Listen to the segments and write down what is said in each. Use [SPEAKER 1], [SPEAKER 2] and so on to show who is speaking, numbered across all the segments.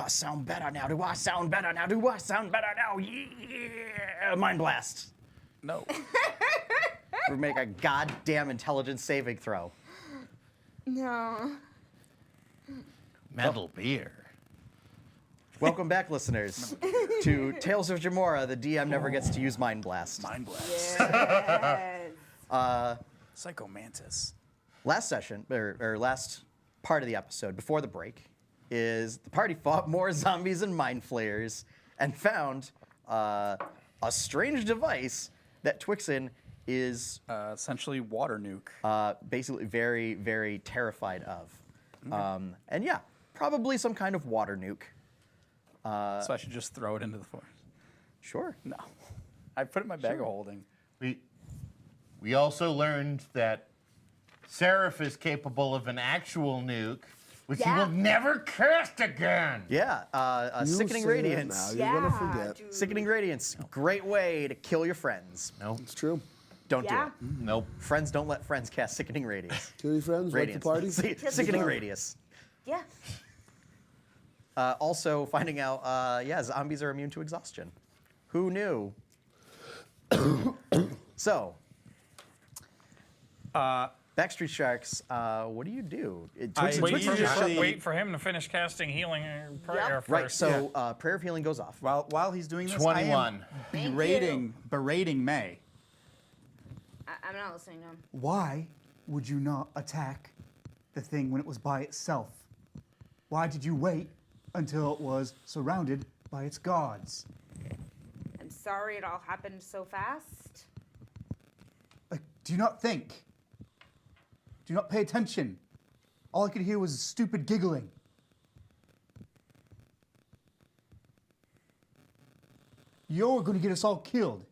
[SPEAKER 1] I sound better now? Do I sound better now? Do I sound better now? Yeah! Mind blast.
[SPEAKER 2] No.
[SPEAKER 1] We make a goddamn intelligence saving throw.
[SPEAKER 3] No.
[SPEAKER 4] Metal beer.
[SPEAKER 1] Welcome back, listeners, to Tales of Jemmora. The DM never gets to use Mind Blast.
[SPEAKER 2] Mind blast.
[SPEAKER 3] Yes.
[SPEAKER 2] Psycho Mantis.
[SPEAKER 1] Last session, or last part of the episode before the break, is the party fought more zombies and mind flayers and found a strange device that Twixen is
[SPEAKER 2] Essentially water nuke.
[SPEAKER 1] basically very, very terrified of. And yeah, probably some kind of water nuke.
[SPEAKER 2] So I should just throw it into the forest.
[SPEAKER 1] Sure.
[SPEAKER 2] No. I put it in my bag of holding.
[SPEAKER 4] We also learned that Seraph is capable of an actual nuke, which he will never cast again.
[SPEAKER 1] Yeah, Sickening Radiance.
[SPEAKER 5] Now. You're gonna forget.
[SPEAKER 3] Dude.
[SPEAKER 1] Sickening Radiance, great way to kill your friends.
[SPEAKER 4] Nope.
[SPEAKER 5] It's true.
[SPEAKER 1] Don't do
[SPEAKER 3] Yeah.
[SPEAKER 1] it.
[SPEAKER 4] Nope.
[SPEAKER 1] Friends don't let friends cast Sickening Radiance.
[SPEAKER 5] Kill your friends, wreck the
[SPEAKER 1] Radiance.
[SPEAKER 5] party.
[SPEAKER 1] Sickening Radius.
[SPEAKER 3] Yeah.
[SPEAKER 1] Also finding out, yeah, zombies are immune to exhaustion. Who knew? So, Backstreet Sharks, what do you do?
[SPEAKER 6] Wait for him to finish casting healing prayer first.
[SPEAKER 1] Right, so Prayer of Healing goes off.
[SPEAKER 2] While he's doing this,
[SPEAKER 4] 21.
[SPEAKER 2] I am berating May.
[SPEAKER 3] I'm not listening to him.
[SPEAKER 7] Why would you not attack the thing when it was by itself? Why did you wait until it was surrounded by its guards?
[SPEAKER 3] I'm sorry it all happened so fast.
[SPEAKER 7] Do you not think? Do you not pay attention? All I could hear was stupid giggling. You're going to get us all killed.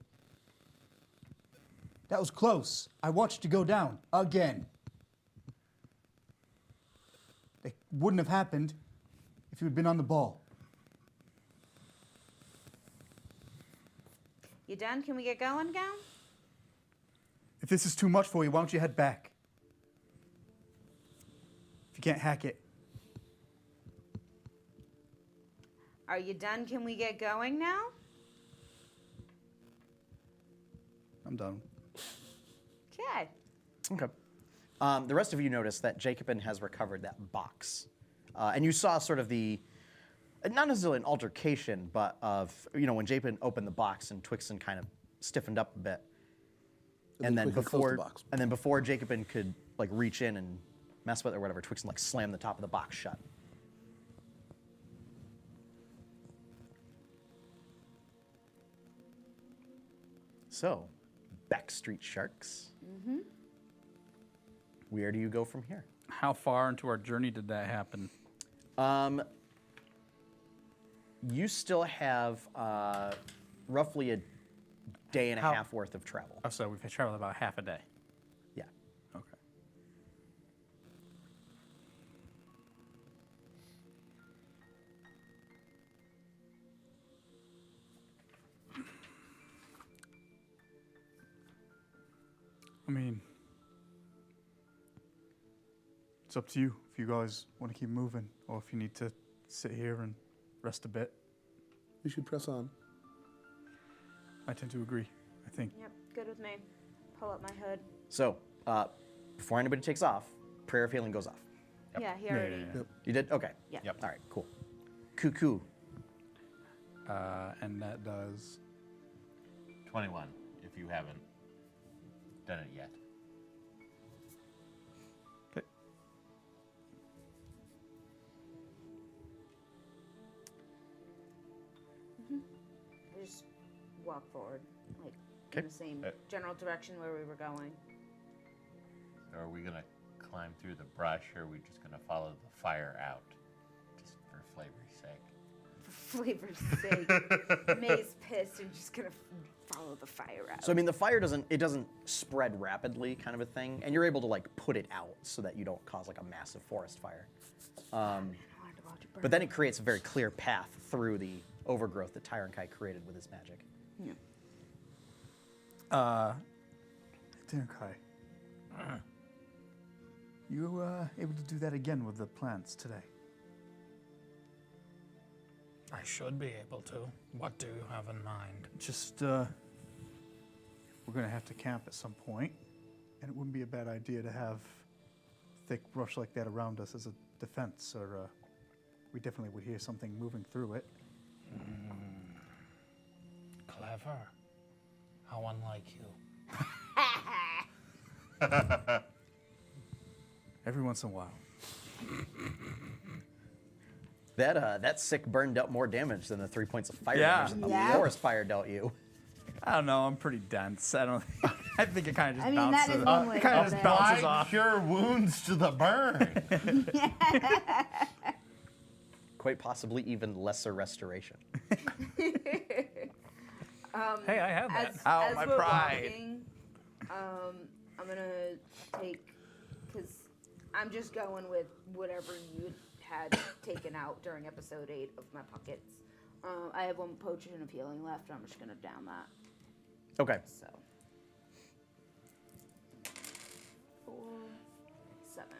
[SPEAKER 7] That was close. I watched you go down again. It wouldn't have happened if you had been on the ball.
[SPEAKER 3] You done? Can we get going now?
[SPEAKER 7] If this is too much for you, why don't you head back? If you can't hack it.
[SPEAKER 3] Are you done? Can we get going now?
[SPEAKER 2] I'm done.
[SPEAKER 3] Okay.
[SPEAKER 1] Okay. The rest of you notice that Jacobin has recovered that box. And you saw sort of not necessarily an altercation, but when Jacobin opened the box and Twixen kind of stiffened up a bit. And then before Jacobin could like reach in and mess with it or whatever, Twixen like slammed the top of the box shut. So, Backstreet Sharks. Mm-hmm. Where do you go from here?
[SPEAKER 2] How far into our journey did that happen?
[SPEAKER 1] You still have roughly a day and a half worth of travel.
[SPEAKER 2] Oh, so we've traveled about half a day.
[SPEAKER 1] Yeah.
[SPEAKER 2] Okay. I mean, it's up to you if you guys want to keep moving or if you need to sit here and rest a bit.
[SPEAKER 5] You should press on.
[SPEAKER 2] I tend to agree, I think.
[SPEAKER 3] Yep, good with me. Pull up my hood.
[SPEAKER 1] So, before anybody takes off, Prayer of Healing goes off.
[SPEAKER 3] Yeah, he already.
[SPEAKER 5] Yep.
[SPEAKER 1] You did? Okay.
[SPEAKER 3] Yeah.
[SPEAKER 1] All right, cool. Cuckoo.
[SPEAKER 2] And that does
[SPEAKER 4] 21, if you haven't done it yet.
[SPEAKER 2] Okay.
[SPEAKER 3] I just walk forward, like
[SPEAKER 1] Okay.
[SPEAKER 3] in the same general direction where we were going.
[SPEAKER 4] So are we going to climb through the brush, or are we just going to follow the fire out, just for flavor's sake?
[SPEAKER 3] For flavor's sake, May's pissed and just gonna follow the fire out.
[SPEAKER 1] So I mean, the fire doesn't spread rapidly, kind of a thing, and you're able to like put it out so that you don't cause like a massive forest fire.
[SPEAKER 3] I wanted to watch it burn.
[SPEAKER 1] But then it creates a very clear path through the overgrowth that Tyron Kai created with his magic.
[SPEAKER 3] Yeah.
[SPEAKER 7] Kai, you able to do that again with the plants today?
[SPEAKER 6] I should be able to. What do you have in mind?
[SPEAKER 2] Just, we're going to have to camp at some point, and it wouldn't be a bad idea to have thick brush like that around us as a defense, or we definitely would hear something moving through it.
[SPEAKER 6] Clever. How unlike you.
[SPEAKER 2] Every once in a while.
[SPEAKER 1] That sick burn dealt more damage than the 3 points of fire
[SPEAKER 7] Yeah.
[SPEAKER 1] damage that
[SPEAKER 3] Yeah.
[SPEAKER 1] the forest fire dealt you.
[SPEAKER 7] I don't know. I'm pretty dense. I don't. I think it kind of just
[SPEAKER 3] I mean, that
[SPEAKER 7] bounces.
[SPEAKER 3] is one way
[SPEAKER 7] it kind
[SPEAKER 3] to
[SPEAKER 7] of
[SPEAKER 3] put
[SPEAKER 7] just
[SPEAKER 3] it.
[SPEAKER 7] bounces
[SPEAKER 4] Why
[SPEAKER 7] off.
[SPEAKER 4] cure wounds to the burn?
[SPEAKER 1] Quite possibly even lesser restoration.
[SPEAKER 6] Hey, I had that.
[SPEAKER 7] Ow,
[SPEAKER 3] as
[SPEAKER 7] my
[SPEAKER 3] we're
[SPEAKER 7] pride.
[SPEAKER 3] walking, I'm gonna take, because I'm just going with whatever you had taken out during episode 8 of my pockets. I have 1 potion of healing left. I'm just gonna down that.
[SPEAKER 1] Okay.
[SPEAKER 3] So 4, 7. Okay.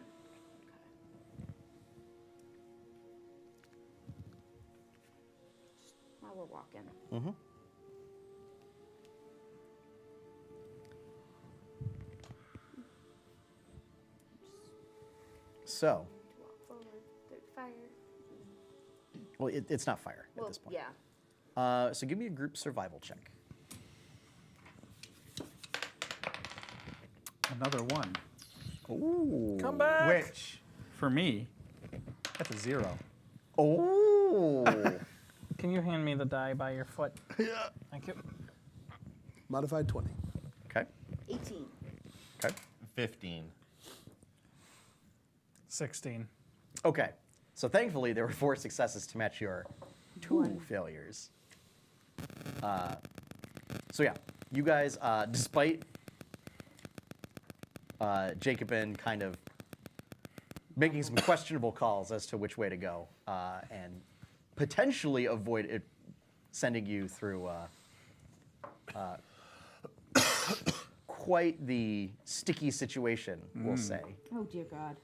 [SPEAKER 3] Just while we're walking.
[SPEAKER 1] Mm-hmm. So,
[SPEAKER 3] To walk forward through the fire.
[SPEAKER 1] well, it's not fire at
[SPEAKER 3] Well,
[SPEAKER 1] this point.
[SPEAKER 3] yeah.
[SPEAKER 1] So give me a group survival check.
[SPEAKER 2] Another one.
[SPEAKER 1] Ooh.
[SPEAKER 6] Come back.
[SPEAKER 7] Which, for me, that's a 0.
[SPEAKER 1] Oh.
[SPEAKER 6] Can you hand me the die by your foot?
[SPEAKER 5] Yeah.
[SPEAKER 6] Thank you.
[SPEAKER 5] Modified 20.
[SPEAKER 1] Okay.
[SPEAKER 3] 18.
[SPEAKER 1] Okay.
[SPEAKER 4] 15.
[SPEAKER 6] 16.
[SPEAKER 1] Okay. So thankfully there were 4 successes to match your 2 failures. So yeah, you guys, despite Jacobin kind of making some questionable calls as to which way to go, and potentially avoid it sending you through quite the sticky situation, we'll say.
[SPEAKER 3] Oh, dear God.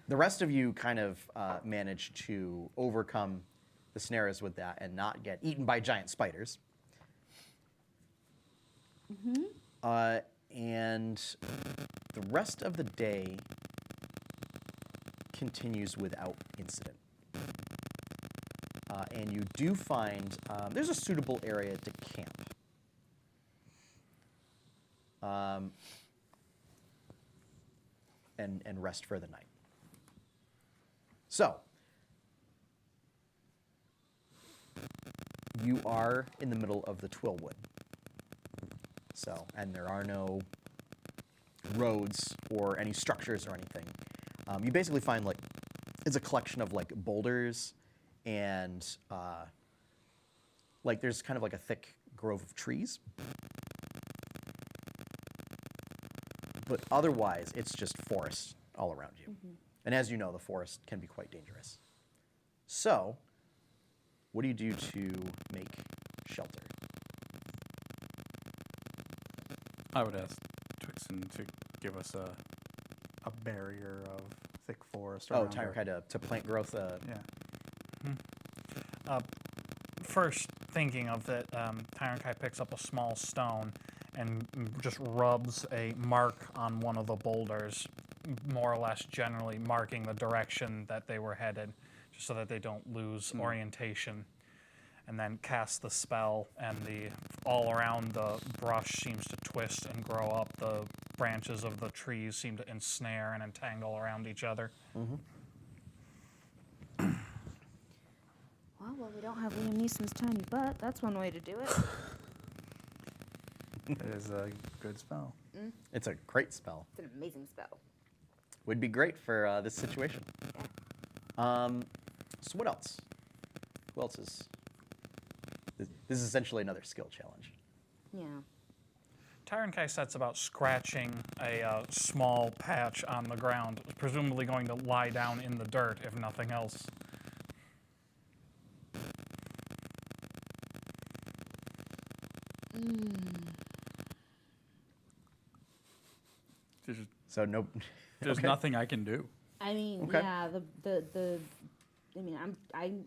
[SPEAKER 1] The rest of you kind of managed to overcome the snares with that and not get eaten by giant spiders. And the rest of the day continues without incident. And you do find there's a suitable area to camp. And rest for the night. So, you are in the middle of the Twillwood. So, and there are no roads or any structures or anything. You basically find like it's a collection of like boulders and like there's kind of like a thick grove of trees. But otherwise, it's just forest all around you. And as you know, the forest can be quite dangerous. So, what do you do to make shelter?
[SPEAKER 2] I would ask Twixen to give us a barrier of thick forest
[SPEAKER 1] Oh,
[SPEAKER 2] around her.
[SPEAKER 1] Tyrankai to plant growth.
[SPEAKER 2] Yeah.
[SPEAKER 6] First, thinking of that, Tyrankai picks up a small stone and just rubs a mark on one of the boulders, more or less generally marking the direction that they were headed, just so that they don't lose orientation. And then cast the spell, and all around the brush seems to twist and grow up. The branches of the trees seem to ensnare and entangle around each other.
[SPEAKER 3] Well, we don't have Liam Neeson's tiny butt. That's one way to do it.
[SPEAKER 2] It is a good spell.
[SPEAKER 1] It's a great spell.
[SPEAKER 3] It's an amazing spell.
[SPEAKER 1] Would be great for this situation. So what else? Who else is... This is essentially another skill challenge.
[SPEAKER 3] Yeah.
[SPEAKER 6] Tyrankai sets about scratching a small patch on the ground, presumably going to lie down in the dirt, if nothing else.
[SPEAKER 1] So no...
[SPEAKER 7] There's nothing I can do.
[SPEAKER 3] I mean,
[SPEAKER 1] Okay.
[SPEAKER 3] yeah, I mean,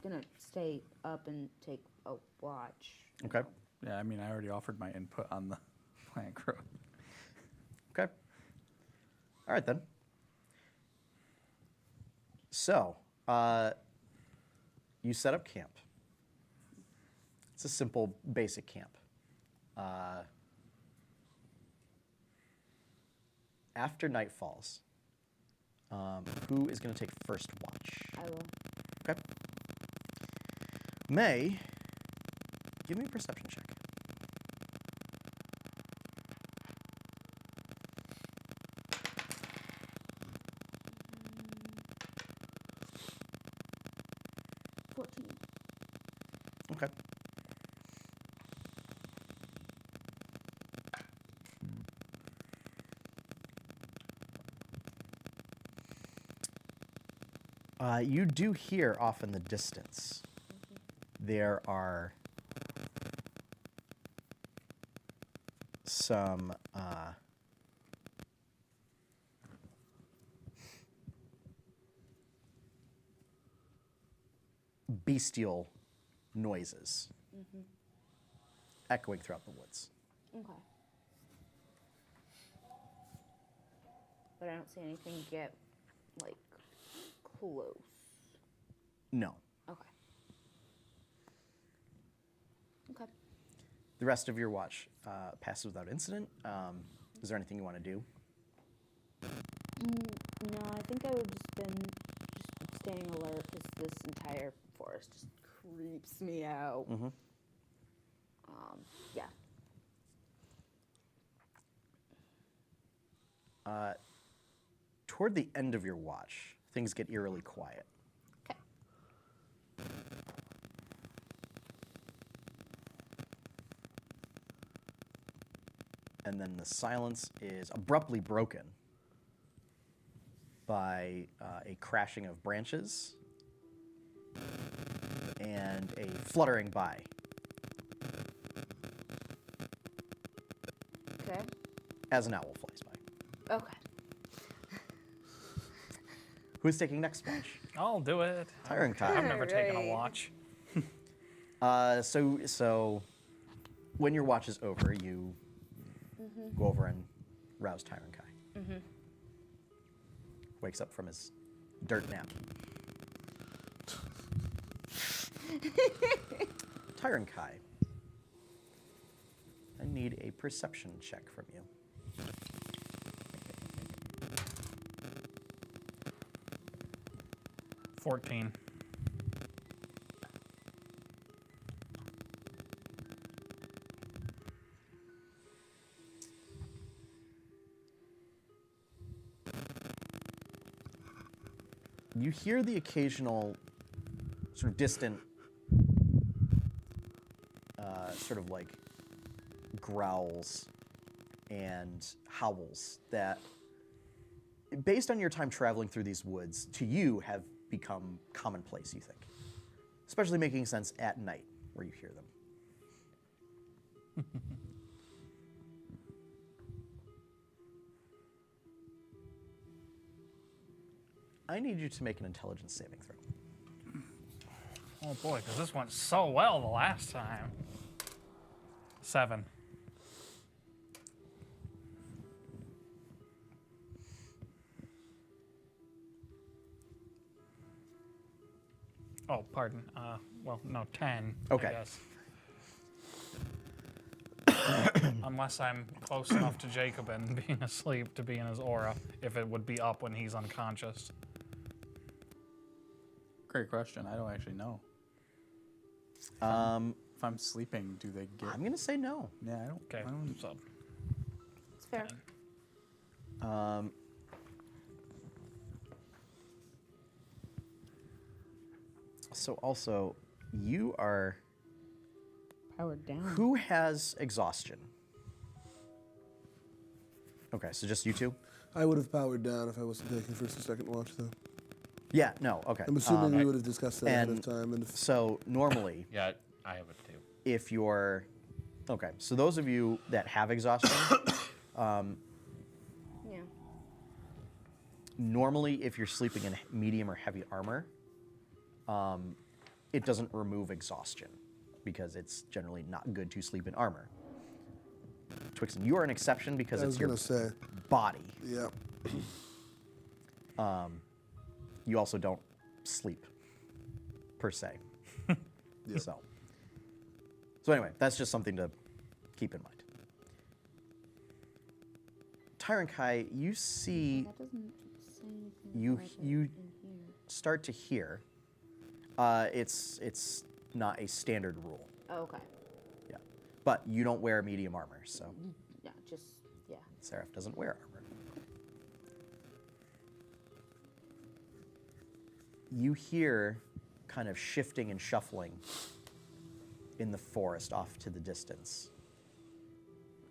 [SPEAKER 3] gonna stay up and take a watch.
[SPEAKER 1] Okay.
[SPEAKER 2] Yeah, I mean, I already offered my input on the plant crew.
[SPEAKER 1] Okay. All right, then. So, you set up camp. It's a simple, basic camp. After night falls, who is going to take first watch?
[SPEAKER 3] I will.
[SPEAKER 1] Okay. May, give me a perception check.
[SPEAKER 3] Mm, 14.
[SPEAKER 1] Okay. You do hear off in the distance, there are some bestial noises echoing throughout the woods.
[SPEAKER 3] Okay. But I don't see anything get, like, close.
[SPEAKER 1] No.
[SPEAKER 3] Okay. Okay.
[SPEAKER 1] The rest of your watch passes without incident. Is there anything you want to do?
[SPEAKER 3] No, I think I would just been just staying alert because this entire forest just creeps me out. Yeah.
[SPEAKER 1] Toward the end of your watch, things get eerily quiet.
[SPEAKER 3] Okay.
[SPEAKER 1] And then the silence is abruptly broken by a crashing of branches and a fluttering by.
[SPEAKER 3] Okay.
[SPEAKER 1] As an owl flies by.
[SPEAKER 3] Okay.
[SPEAKER 1] Who's taking next watch?
[SPEAKER 6] I'll do it.
[SPEAKER 1] Tyron Kai.
[SPEAKER 6] I've never taken a
[SPEAKER 3] Right.
[SPEAKER 6] watch.
[SPEAKER 1] So when your watch is over, you go over and rouse Tyron Kai. Wakes up from his dirt nap. Tyron Kai, I need a perception check from you.
[SPEAKER 6] $14.
[SPEAKER 1] You hear the occasional sort of distant, sort of like growls and howls that, based on your time traveling through these woods, to you have become commonplace, you think. Especially making sense at night where you hear them. I need you to make an intelligence saving throw.
[SPEAKER 6] Oh boy, because this went so well the last time. 7. Oh, pardon. Well, no, 10.
[SPEAKER 1] Okay.
[SPEAKER 6] I guess. Unless I'm close enough to Jacob and being asleep to be in his aura, if it would be up when he's unconscious.
[SPEAKER 2] Great question. I don't actually know. If I'm sleeping, do they get?
[SPEAKER 1] I'm going to say no.
[SPEAKER 2] Yeah, I don't.
[SPEAKER 6] Okay,
[SPEAKER 2] I don't.
[SPEAKER 6] so
[SPEAKER 3] It's fair.
[SPEAKER 1] So also, you are...
[SPEAKER 3] Powered down.
[SPEAKER 1] Who has exhaustion? Okay, so just you two?
[SPEAKER 5] I would have powered down if I wasn't taking first and second watch, though.
[SPEAKER 1] Yeah, no, okay.
[SPEAKER 5] I'm assuming we would have discussed that ahead of
[SPEAKER 1] and
[SPEAKER 5] time. And if,
[SPEAKER 1] So normally,
[SPEAKER 4] Yeah, I have it too.
[SPEAKER 1] if you're... Okay, so those of you that have exhaustion,
[SPEAKER 3] Yeah.
[SPEAKER 1] normally if you're sleeping in medium or heavy armor, it doesn't remove exhaustion because it's generally not good to sleep in armor. Twixen, you are an exception because
[SPEAKER 5] I
[SPEAKER 1] it's
[SPEAKER 5] was
[SPEAKER 1] your
[SPEAKER 5] gonna say.
[SPEAKER 1] body.
[SPEAKER 5] Yeah.
[SPEAKER 1] You also don't sleep, per se.
[SPEAKER 5] Yep.
[SPEAKER 1] So anyway, that's just something to keep in mind. Tyrant Kai, you see,
[SPEAKER 3] That doesn't say anything
[SPEAKER 1] you
[SPEAKER 3] about it
[SPEAKER 1] you
[SPEAKER 3] in here.
[SPEAKER 1] start to hear. It's not a standard rule.
[SPEAKER 3] Oh, okay.
[SPEAKER 1] Yeah, but you don't wear medium armor, so
[SPEAKER 3] Yeah, just yeah.
[SPEAKER 1] Seraph doesn't wear armor. You hear kind of shifting and shuffling in the forest off to the distance.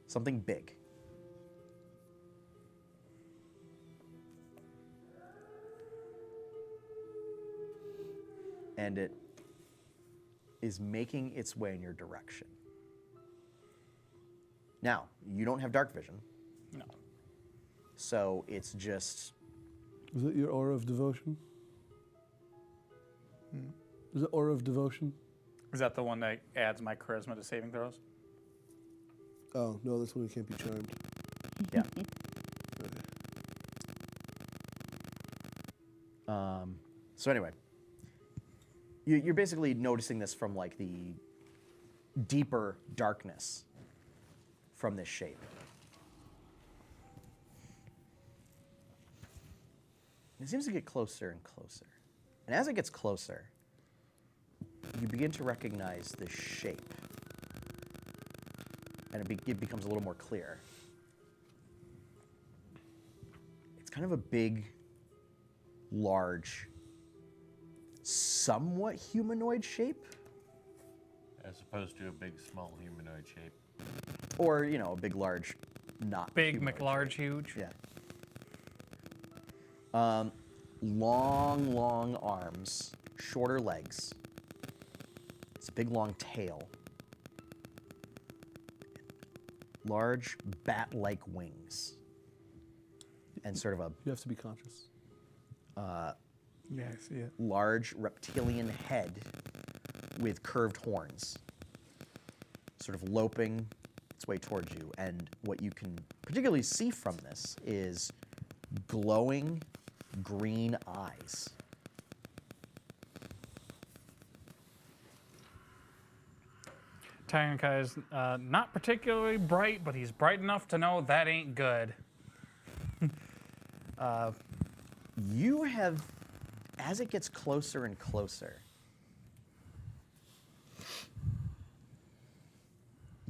[SPEAKER 1] Something big. And it is making its way in your direction. Now, you don't have dark vision,
[SPEAKER 6] No.
[SPEAKER 1] so it's just
[SPEAKER 5] Was it your aura of devotion? Was it aura of devotion?
[SPEAKER 6] Is that the one that adds my charisma to saving throws?
[SPEAKER 5] Oh, no, that's when you can't be charmed.
[SPEAKER 1] yeah. So anyway, you're basically noticing this from like the deeper darkness from this shape. It seems to get closer and closer. And as it gets closer, you begin to recognize the shape. And it becomes a little more clear. It's kind of a big, large, somewhat humanoid shape.
[SPEAKER 4] As opposed to a big, small humanoid shape.
[SPEAKER 1] Or, you know, a big, large, not
[SPEAKER 6] Big,
[SPEAKER 1] humanoid
[SPEAKER 6] McLarge,
[SPEAKER 1] shape.
[SPEAKER 6] huge.
[SPEAKER 1] Yeah. Long, long arms, shorter legs. It's a big, long tail. Large, bat-like wings. And sort of a
[SPEAKER 5] You have to be conscious.
[SPEAKER 2] Yeah, I see it.
[SPEAKER 1] large reptilian head with curved horns, sort of loping its way towards you. And what you can particularly see from this is glowing green eyes.
[SPEAKER 6] Tyrant Kai is not particularly bright, but he's bright enough to know that ain't good.
[SPEAKER 1] You have, as it gets closer and closer,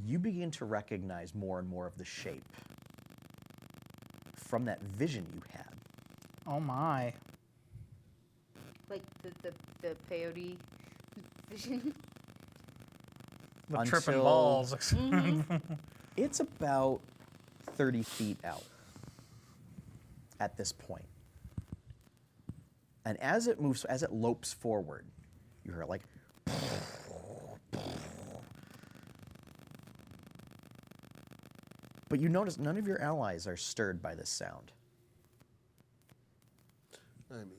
[SPEAKER 1] you begin to recognize more and more of the shape from that vision you had.
[SPEAKER 6] Oh my.
[SPEAKER 3] Like the peyote vision.
[SPEAKER 6] The tripping
[SPEAKER 1] Until-
[SPEAKER 6] balls.
[SPEAKER 1] It's about 30 feet out at this point. And as it moves, as it lopes forward, you hear like, but you notice none of your allies are stirred by this sound.
[SPEAKER 5] I mean,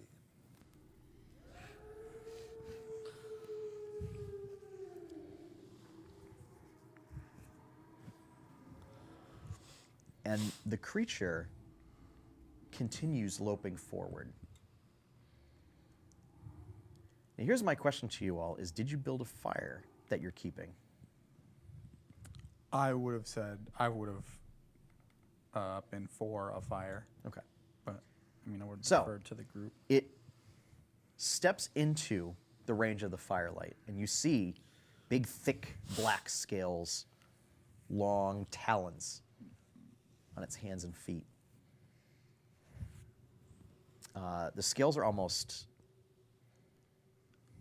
[SPEAKER 1] And the creature continues loping forward. Now here's my question to you all is, did you build a fire that you're keeping?
[SPEAKER 2] I would have said I would have been for a fire,
[SPEAKER 1] Okay.
[SPEAKER 2] but I mean I would have
[SPEAKER 1] So-
[SPEAKER 2] preferred to the group.
[SPEAKER 1] It steps into the range of the firelight, and you see big, thick black scales, long talons on its hands and feet. The scales are almost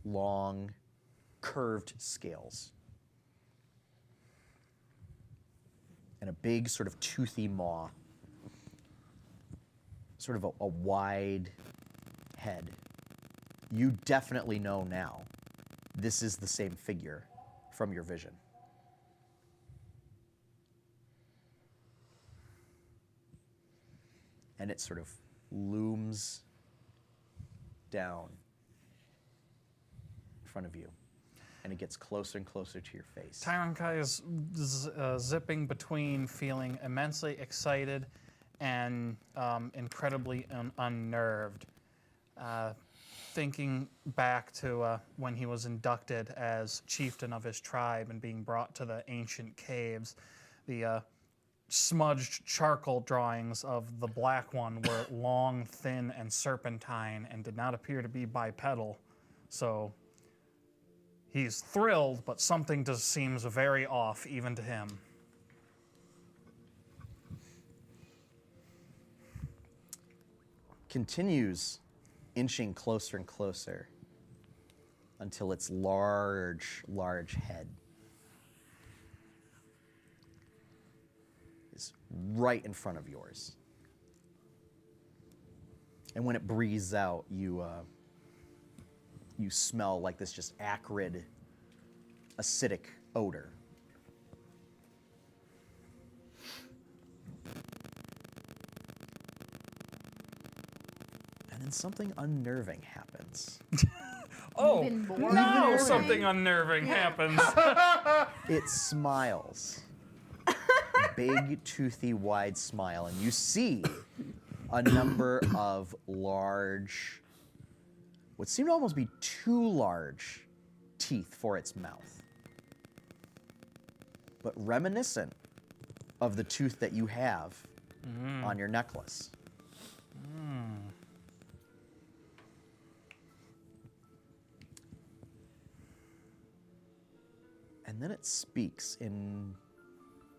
[SPEAKER 1] long, curved scales. And a big, sort of toothy maw. Sort of a wide head. You definitely know now this is the same figure from your vision. And it sort of looms down in front of you. and it gets closer and closer to your face.
[SPEAKER 6] Tyrankai is zipping between feeling immensely excited and incredibly unnerved. Thinking back to when he was inducted as chieftain of his tribe and being brought to the ancient caves, the smudged charcoal drawings of the black one were long, thin, and serpentine and did not appear to be bipedal. So he's thrilled, but something just seems very off even to him.
[SPEAKER 1] Continues inching closer and closer until its large, large head is right in front of yours. And when it breathes out, you smell like this just acrid, acidic odor. And then something unnerving happens.
[SPEAKER 6] Oh,
[SPEAKER 3] Even more
[SPEAKER 6] now
[SPEAKER 3] unnerving.
[SPEAKER 6] something unnerving happens.
[SPEAKER 1] It smiles. Big, toothy, wide smile. And you see a number of large, what seem to almost be too large teeth for its mouth. But reminiscent of the tooth that you have on your necklace. And then it speaks in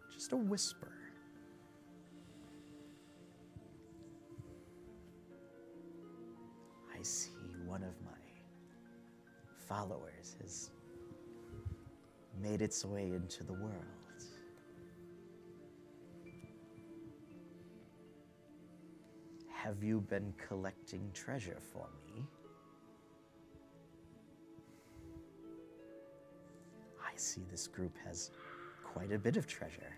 [SPEAKER 1] just a whisper. I see one of my followers has made its way into the world. Have you been collecting treasure for me? I see this group has quite a bit of treasure.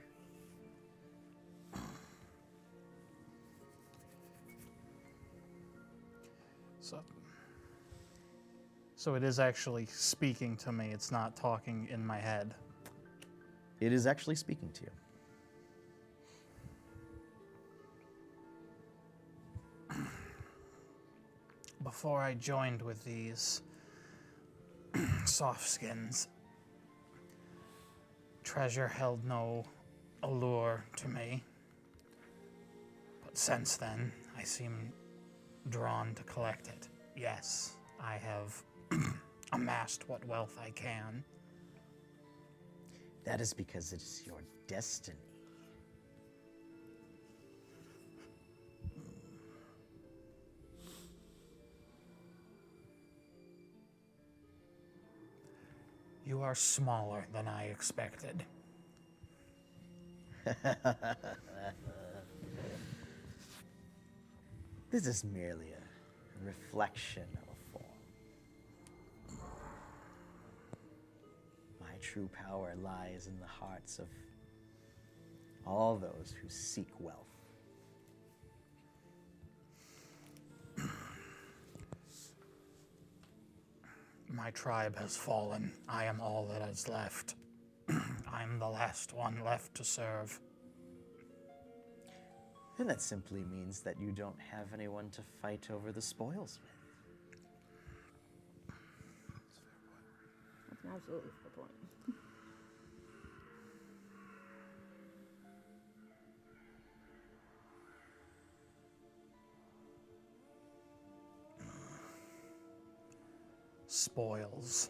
[SPEAKER 6] So it is actually speaking to me. It's not talking in my head.
[SPEAKER 1] It is actually speaking to you.
[SPEAKER 6] Before I joined with these soft skins, treasure held no allure to me. But since then, I seem drawn to collect it. Yes, I have amassed what wealth I can.
[SPEAKER 1] That is because it is your destiny.
[SPEAKER 6] You are smaller than I expected.
[SPEAKER 1] This is merely a reflection of a form. My true power lies in the hearts of all those who seek wealth.
[SPEAKER 6] My tribe has fallen. I am all that is left. I'm the last one left to serve.
[SPEAKER 1] And that simply means that you don't have anyone to fight over the spoils with.
[SPEAKER 3] That's an absolutely fair point.
[SPEAKER 6] Spoils.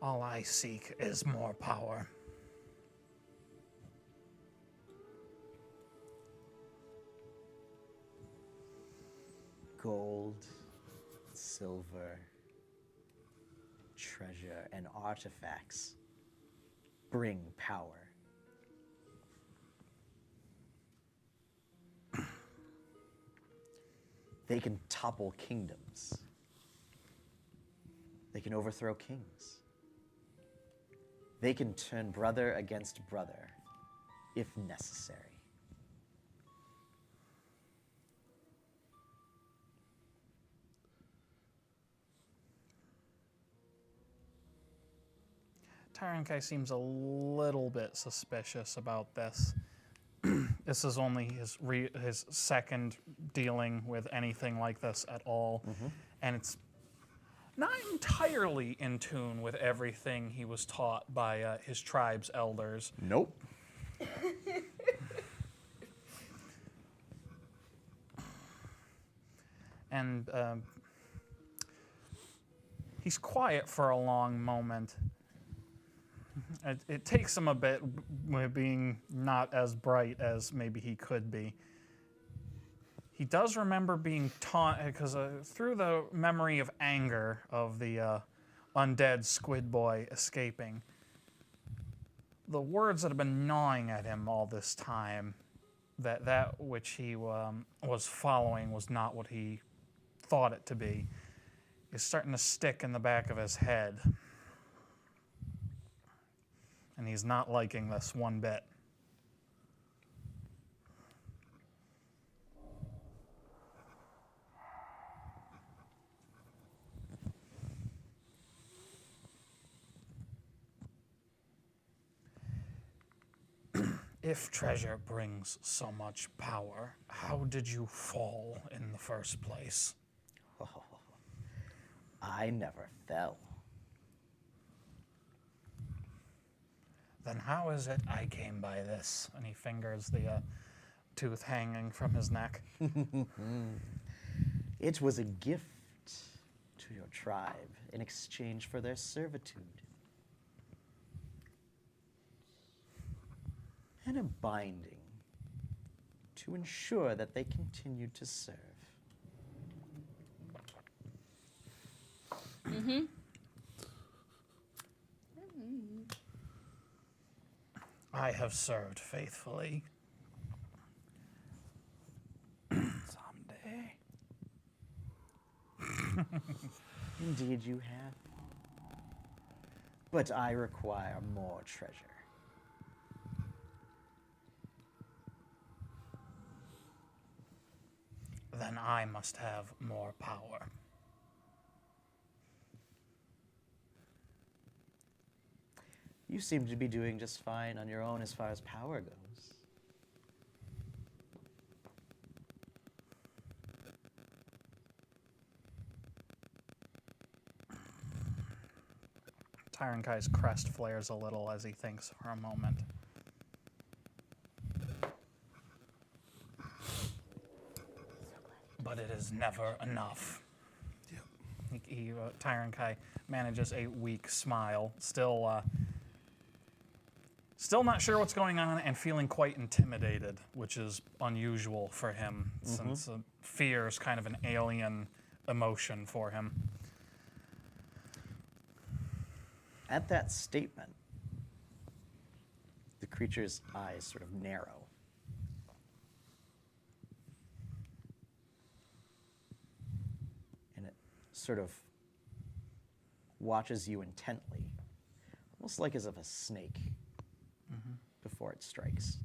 [SPEAKER 6] All I seek is more power.
[SPEAKER 1] Gold, silver, treasure, and artifacts bring power. They can topple kingdoms. They can overthrow kings. They can turn brother against brother, if necessary.
[SPEAKER 6] Tyrankai seems a little bit suspicious about this. This is only his second dealing with anything like this at all, and it's not entirely in tune with everything he was taught by his tribe's elders.
[SPEAKER 1] Nope.
[SPEAKER 6] And he's quiet for a long moment. It takes him a bit with being not as bright as maybe he could be. He does remember being taught, because through the memory of anger of the undead squid boy escaping, the words that have been gnawing at him all this time, that which he was following was not what he thought it to be, is starting to stick in the back of his head. And he's not liking this one bit. If treasure brings so much power, how did you fall in the first place?
[SPEAKER 1] Oh, I never fell.
[SPEAKER 6] Then how is it I came by this? And he fingers the tooth hanging from his neck.
[SPEAKER 1] It was a gift to your tribe in exchange for their servitude. And a binding to ensure that they continued to serve.
[SPEAKER 6] I have served faithfully. Someday.
[SPEAKER 1] Indeed you have. But I require more treasure.
[SPEAKER 6] Then I must have more power.
[SPEAKER 1] You seem to be doing just fine on your own as far as power goes.
[SPEAKER 6] Tyrankai's crest flares a little as he thinks for a moment. But it is never enough. Tyrankai manages a weak smile, still not sure what's going on and feeling quite intimidated, which is unusual for him, since fear is kind of an alien emotion for him.
[SPEAKER 1] At that statement, the creature's eyes sort of narrow. And it sort of watches you intently, almost like as if a snake before it strikes.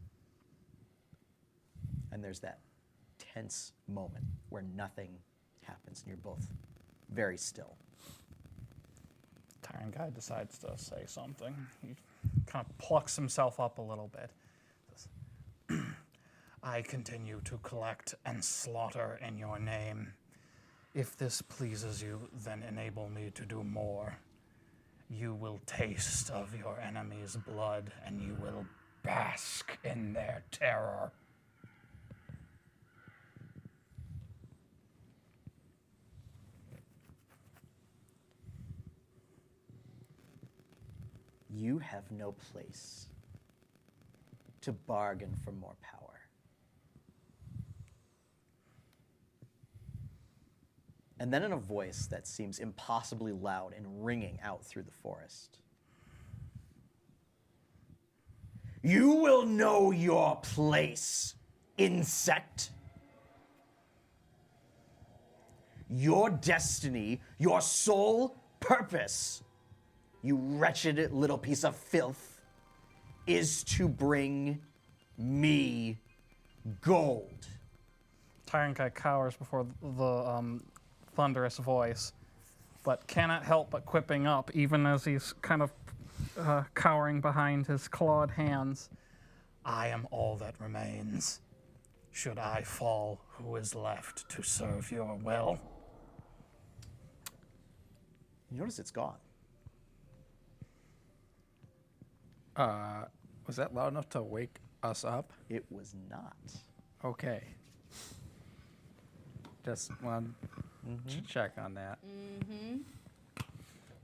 [SPEAKER 1] And there's that tense moment where nothing happens and you're both very still.
[SPEAKER 6] Tyrankai decides to say something. He kind of plucks himself up a little bit. Says, I continue to collect and slaughter in your name. If this pleases you, then enable me to do more. You will taste of your enemy's blood, and you will bask in their terror.
[SPEAKER 1] You have no place to bargain for more power. And then in a voice that seems impossibly loud and ringing out through the forest, you will know your place, insect. Your destiny, your sole purpose, you wretched little piece of filth, is to bring me gold.
[SPEAKER 6] Tyrankai cowers before the thunderous voice, but cannot help but quipping up, even as he's kind of cowering behind his clawed hands. I am all that remains. Should I fall, who is left to serve your will?
[SPEAKER 1] You notice it's gone.
[SPEAKER 8] Was that loud enough to wake us up?
[SPEAKER 1] It was not.
[SPEAKER 8] Okay. Just wanted to check on that.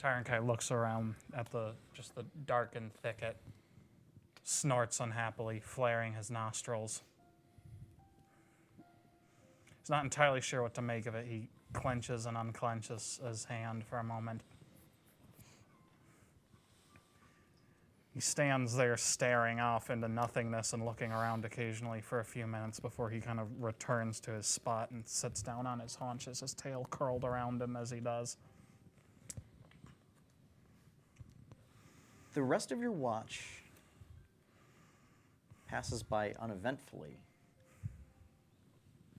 [SPEAKER 6] Tyron Kai looks around at the darkened thicket, snorts unhappily, flaring his nostrils. He's not entirely sure what to make of it. He clenches and unclenches his hand for a moment. He stands there staring off into nothingness and looking around occasionally for a few minutes before he kind of returns to his spot and sits down on his haunches, his tail curled around him as he does.
[SPEAKER 1] The rest of your watch passes by uneventfully,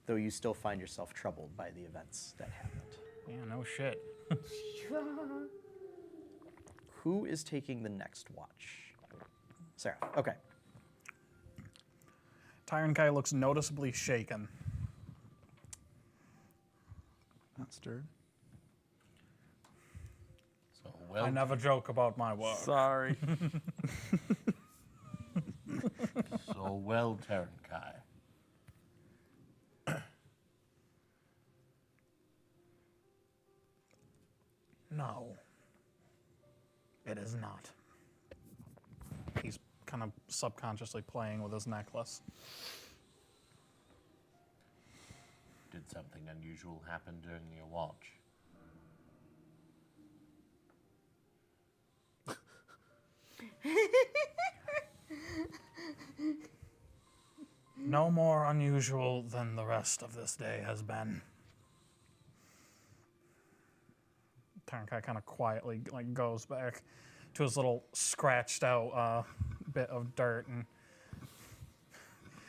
[SPEAKER 1] though you still find yourself troubled by the events that happened.
[SPEAKER 6] Yeah, no shit.
[SPEAKER 1] Who is taking the next watch? Sarah. Okay.
[SPEAKER 6] Tyron Kai looks noticeably shaken.
[SPEAKER 2] Not stirred.
[SPEAKER 4] So well,
[SPEAKER 6] I never joke about my work.
[SPEAKER 8] Sorry.
[SPEAKER 4] so well, Taran Kai.
[SPEAKER 6] No, it is not. He's kind of subconsciously playing with his necklace.
[SPEAKER 4] Did something unusual happen during your watch?
[SPEAKER 6] No more unusual than the rest of this day has been. Tarankai kind of quietly goes back to his little scratched out bit of dirt, and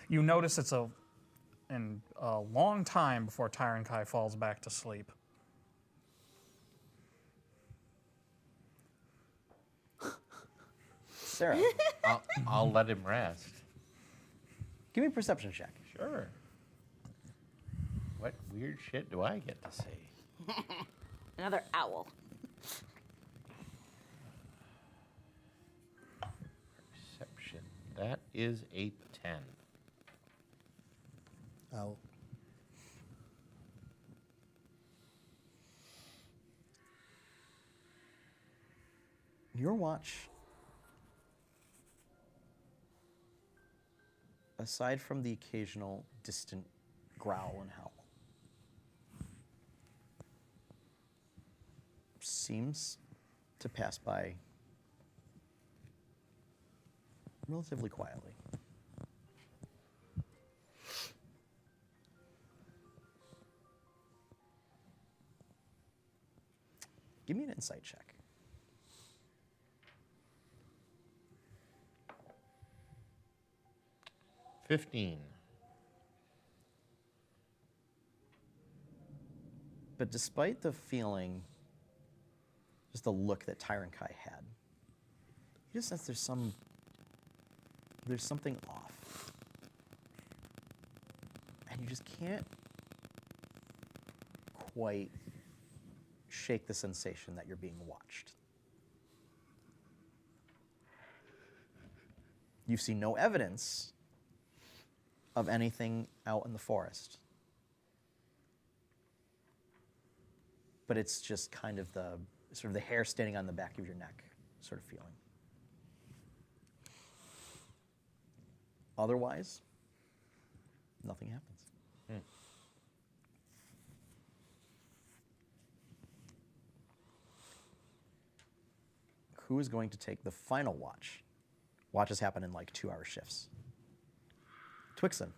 [SPEAKER 6] you notice it's a long time before Tarankai falls back to sleep.
[SPEAKER 1] Sarah,
[SPEAKER 4] I'll let him rest.
[SPEAKER 1] give me a perception check.
[SPEAKER 4] Sure. What weird shit do I get to see?
[SPEAKER 3] Another owl.
[SPEAKER 4] Perception. That is a 10.
[SPEAKER 5] Owl.
[SPEAKER 1] Your watch, aside from the occasional distant growl and howl, seems to pass by relatively quietly. Give me an insight check.
[SPEAKER 4] 15.
[SPEAKER 1] But despite the feeling, just the look that Tyron Kai had, you just sense there's something off. And you just can't quite shake the sensation that you're being watched. You've seen no evidence of anything out in the forest. But it's just kind of the sort of the hair standing on the back of your neck sort of feeling. Otherwise, nothing happens. Who is going to take the final watch? Watches happen in like 2-hour shifts. Twixen.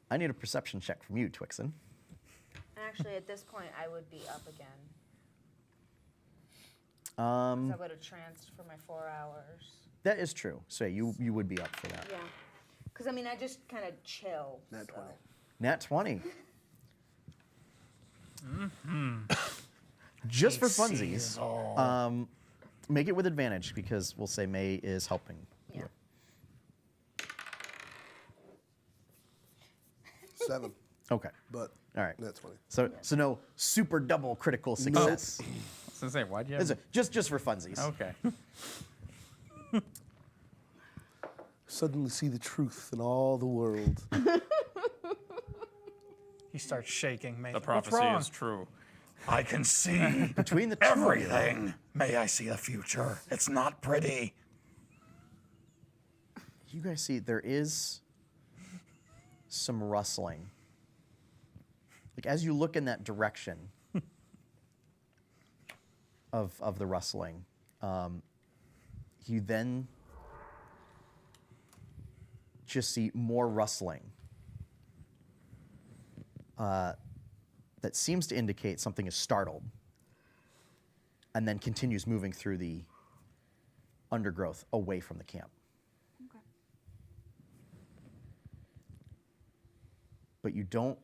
[SPEAKER 1] I need a perception check from you, Twixen.
[SPEAKER 3] Actually, at this point, I would be up again. So I would have tranced for my 4 hours.
[SPEAKER 1] That is true. So you would be up for that.
[SPEAKER 3] Yeah. Because, I mean, I just kind of chill.
[SPEAKER 5] Nat 20.
[SPEAKER 1] Nat 20. just for funsies, make it with advantage because we'll say May is helping.
[SPEAKER 3] Yeah.
[SPEAKER 5] 7,
[SPEAKER 1] Okay.
[SPEAKER 5] but
[SPEAKER 1] All right.
[SPEAKER 5] that's 20.
[SPEAKER 1] So no super double critical success.
[SPEAKER 8] I was gonna say, why'd you
[SPEAKER 1] It's
[SPEAKER 8] have?
[SPEAKER 1] just for funsies.
[SPEAKER 8] Okay.
[SPEAKER 5] Suddenly see the truth in all the world.
[SPEAKER 6] He starts shaking. May,
[SPEAKER 8] The
[SPEAKER 6] what's
[SPEAKER 8] prophecy
[SPEAKER 6] wrong?
[SPEAKER 8] is true.
[SPEAKER 9] I can see
[SPEAKER 1] Between the two of you,
[SPEAKER 9] everything. May I see the future? It's not pretty.
[SPEAKER 1] you guys see there is some rustling. Like as you look in that direction of the rustling, you then just see more rustling that seems to indicate something is startled and then continues moving through the undergrowth away from the camp.
[SPEAKER 3] Okay.
[SPEAKER 1] But you don't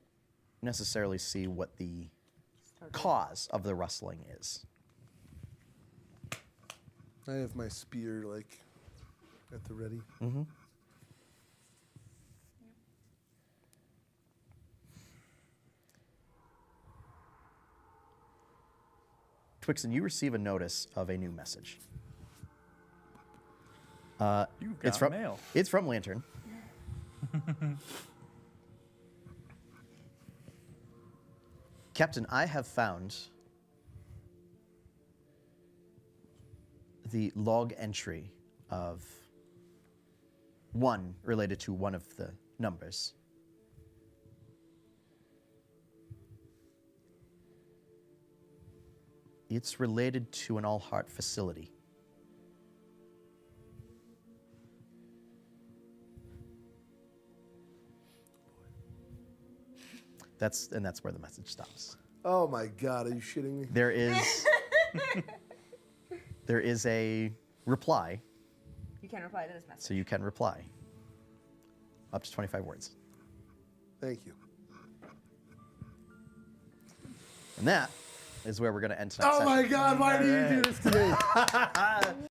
[SPEAKER 1] necessarily see what the cause of the rustling is.
[SPEAKER 5] I have my spear, like, at the ready.
[SPEAKER 1] Twixen, you receive a notice of a new message.
[SPEAKER 6] You've
[SPEAKER 1] It's
[SPEAKER 6] got
[SPEAKER 1] from
[SPEAKER 6] mail.
[SPEAKER 1] It's from Lantern. Captain, I have found the log entry of one related to one of the numbers. It's related to an all-heart facility. That's where the message stops.
[SPEAKER 5] Oh my God, are you shitting me?
[SPEAKER 1] There is a reply,
[SPEAKER 3] You can reply to this message.
[SPEAKER 1] so you can reply. Up to 25 words.
[SPEAKER 5] Thank you.
[SPEAKER 1] And that is where we're going to end tonight's
[SPEAKER 5] Oh
[SPEAKER 1] session.
[SPEAKER 5] my God, why do you do this to me?